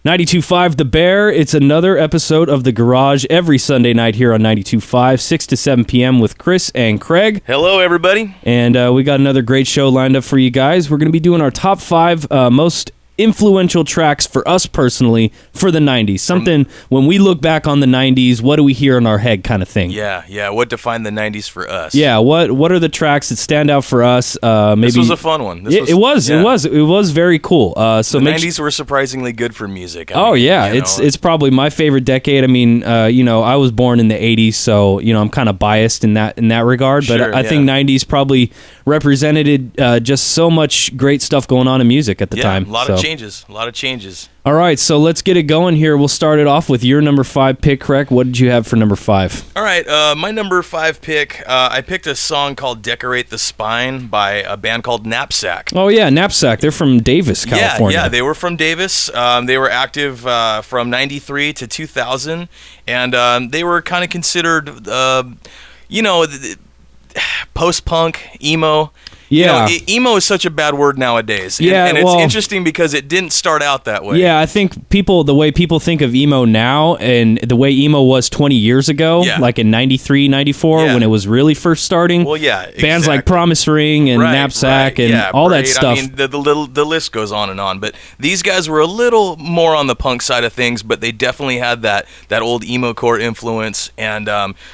92.5 The Bear. It's another episode of The Garage every Sunday night here on 92.5, 6 to 7 p.m. with Chris and Craig. Hello, everybody. And we got another great show lined up for you guys. We're going to be doing our top 5 most influential tracks for us personally for the 90s. Something, when we look back on the 90s, what do we hear in our head kind of thing? Yeah. What defined the 90s for us? Yeah, what are the tracks that stand out for us? Maybe this was a fun one. It was very cool. So the 90s were surprisingly good for music. It's probably my favorite decade. I mean, I was born in the 80s, so I'm kind of biased in that regard, but I think 90s probably represented just so much great stuff going on in music at the time. A lot of changes. All right, so let's get it going here. We'll start it off with your number 5 pick, Craig. What did you have for number 5? All right, my number 5 pick, I picked a song called Decorate the Spine by a band called Knapsack. Oh, yeah, Knapsack. They're from Davis, California. Yeah, they were from Davis. They were active from 93 to 2000, and they were kind of considered, post-punk, emo. Yeah. Emo is such a bad word nowadays. And it's interesting because it didn't start out that way. Yeah, I think the way people think of emo now and the way emo was 20 years ago, like in 93, 94, when it was really first starting. Well, yeah, bands like Promise Ring and Knapsack and all that stuff. I mean, the list goes on and on. But these guys were a little more on the punk side of things, but they definitely had that old emo core influence, and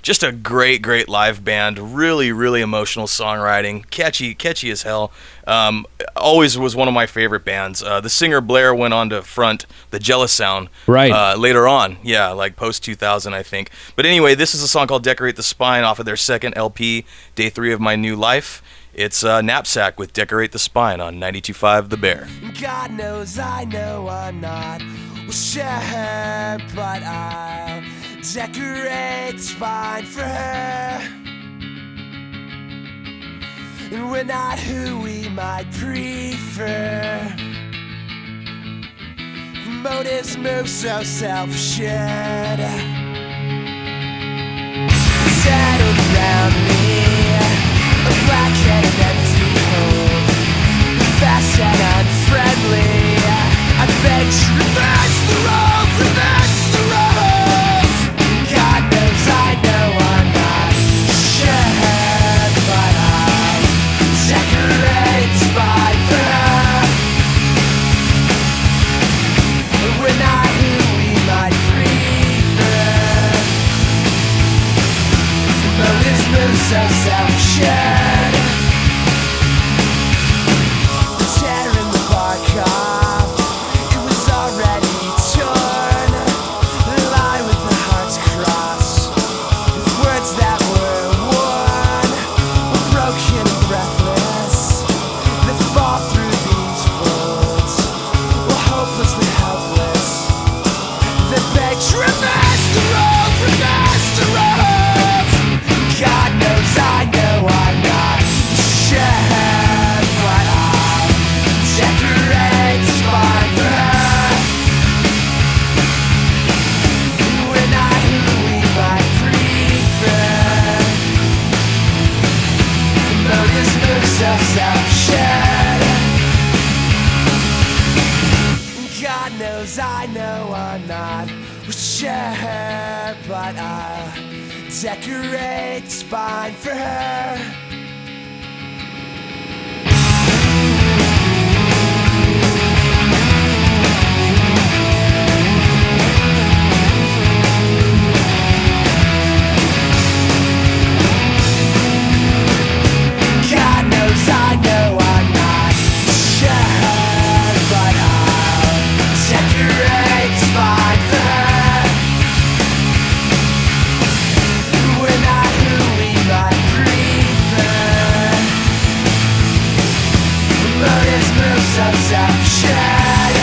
just a great live band. Really, really emotional songwriting. Catchy as hell. Always was one of my favorite bands. The singer Blair went on to front the Jealous Sound later on. Yeah, like post 2000, I think. But anyway, this is a song called Decorate the Spine off of their second LP, Day 3 of My New Life. It's Knapsack with Decorate the Spine on 92.5 The Bear. God knows I know I'm not sure, but I'll decorate the spine for her. And we're not who we might prefer. Motives move so self-assured. Settled around me, a black-headed empty hole, fast and unfriendly. I beg to reverse the roles, reverse the roles. God knows I know I'm not sure, but decorate the spine for her. We're not who we might prefer. Motives move so self-assured. Tearing the bark off, it was already torn. The line with the hearts crossed, with words that were worn, broken and breathless, that fall through these folds, were hopelessly helpless, that beg to reverse the roles, reverse the roles. God knows I know I'm not sure, but I'll decorate the spine for her. We're not who we might prefer. Motives move so self-assured. God knows I know I'm not sure, but I'll decorate the spine for her. God knows I know I'm not sure, but I'll decorate the spine for her. We're not who we might prefer. Motives move so self-assured.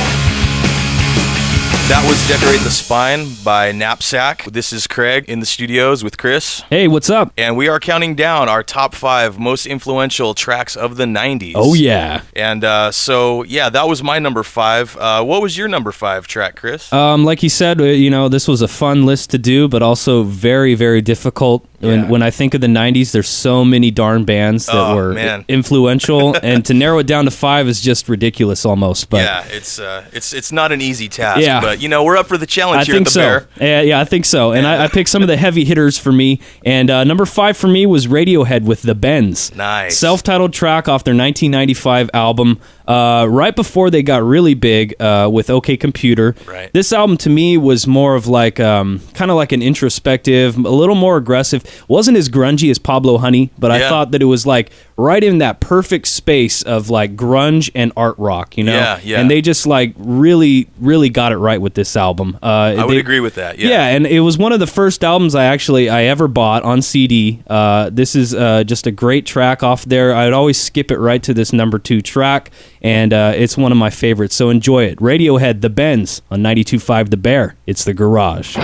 That was Decorate the Spine by Knapsack. This is Craig in the studios with Chris. Hey, what's up? And we are counting down our top 5 most influential tracks of the 90s. Oh, yeah. And that was my number 5. What was your number 5 track, Chris? Like you said, this was a fun list to do, but also very, very difficult When I think of the 90s, there's so many darn bands that were influential, and to narrow it down to 5 is just ridiculous almost. But yeah, it's not an easy task, but we're up for the challenge here at the Bear. Yeah, I think so. And I picked some of the heavy hitters for me, and number 5 for me was Radiohead with The Bends. Nice. Self-titled track off their 1995 album, right before they got really big with OK Computer. Right. This album to me was more of like kind of like an introspective, a little more aggressive. Wasn't as grungy as Pablo Honey, but I thought that it was like right in that perfect space of like grunge and art rock, you know? Yeah. And they just like really, really got it right with this album. I would agree with that. Yeah, and it was one of the first albums I ever bought on CD. This is just a great track off there. I'd always skip it right to this number 2 track, and it's one of my favorites, so enjoy it. Radiohead, The Bends, on 92.5 The Bear. It's The Garage.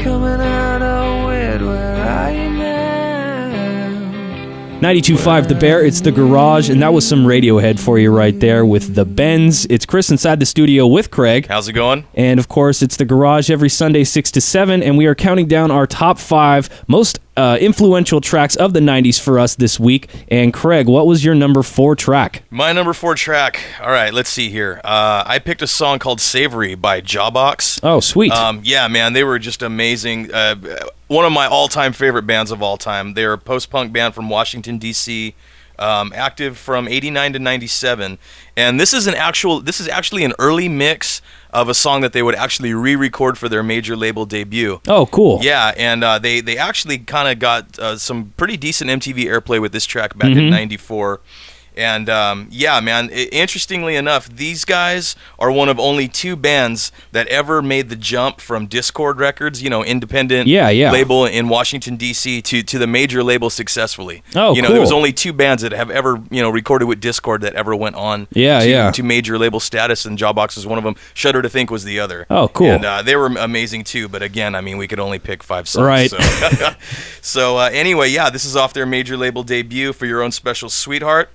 coming out of weird, where are you now? 92.5 The Bear, it's The Garage, and that was some Radiohead for you right there with The Bends. It's Chris inside the studio with Craig. How's it going? And of course, it's The Garage every Sunday 6 to 7, and we are counting down our top 5 most influential tracks of the 90s for us this week. And Craig, what was your number 4 track? My number 4 track. All right, let's see here. I picked a song called Savory by Jawbox. Oh, sweet. Yeah, man, they were just amazing. One of my all-time favorite bands of all time. They're a post-punk band from Washington, D.C., active from 89 to 97. And this is actually an early mix of a song that they would actually re-record for their major label debut. Oh, cool. Yeah, and they actually kind of got some pretty decent MTV airplay with this track back in 94. And yeah, man, interestingly enough, these guys are one of only 2 bands that ever made the jump from Dischord Records, independent label in Washington, D.C., to the major label successfully. Oh, cool. There was only 2 bands that have ever, recorded with Dischord that ever went on to major label status, and Jawbox was one of them. Shudder to Think was the other. Oh, cool. And they were amazing too, but again, I mean, we could only pick 5 songs. Right. So anyway, yeah, this is off their major label debut, For Your Own Special Sweetheart.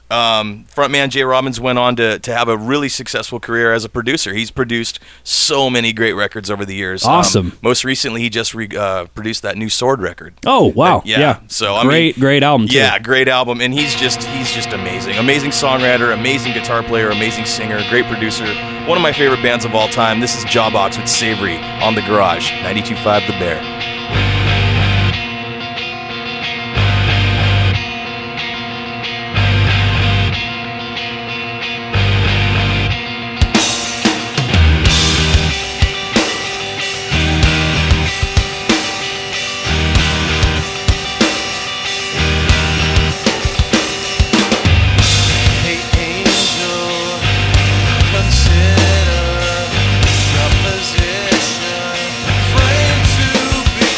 Frontman Jay Robbins went on to have a really successful career as a producer. He's produced so many great records over the years. Awesome. Most recently, he just produced that new Sword record. Oh, wow. Yeah. So great album too. Yeah, great album, and he's just amazing. Amazing songwriter, amazing guitar player, amazing singer, great producer. One of my favorite bands of all time. This is Jawbox with Savory on The Garage, 92.5 The Bear. Consider your position, frame to be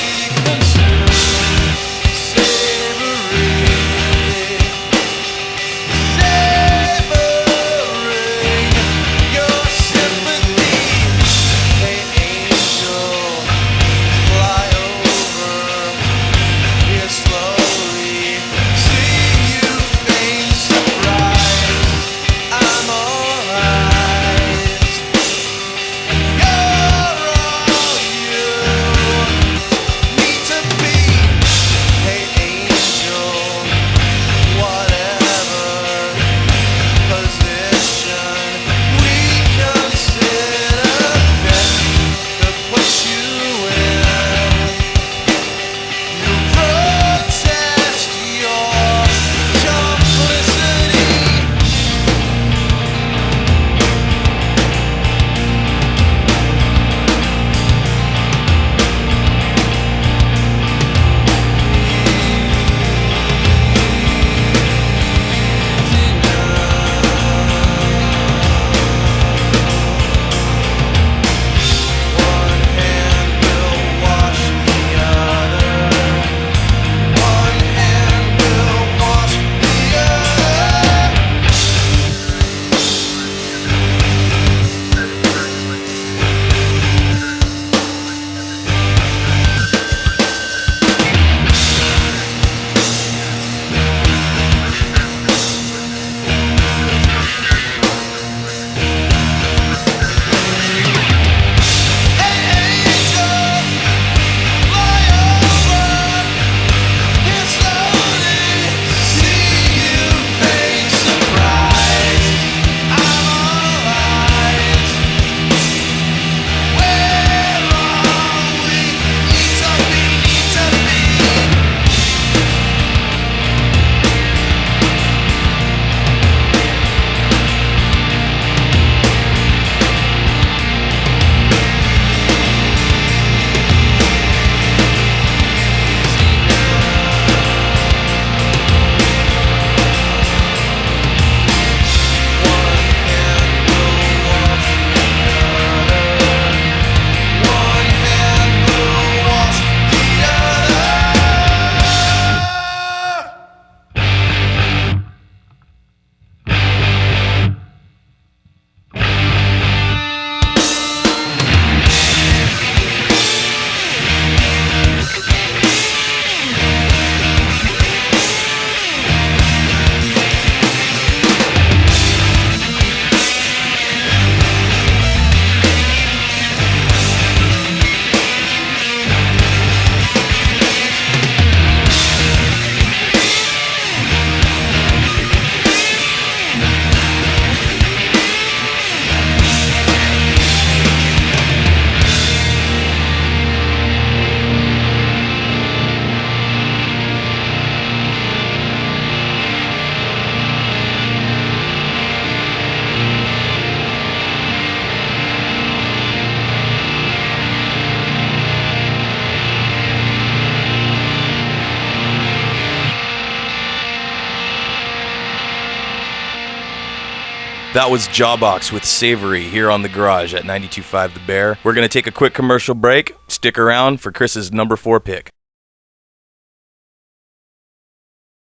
That was Jawbox with Savory here on The Garage at 92.5 The Bear. We're going to take a quick commercial break. Stick around for Chris's number 4 pick.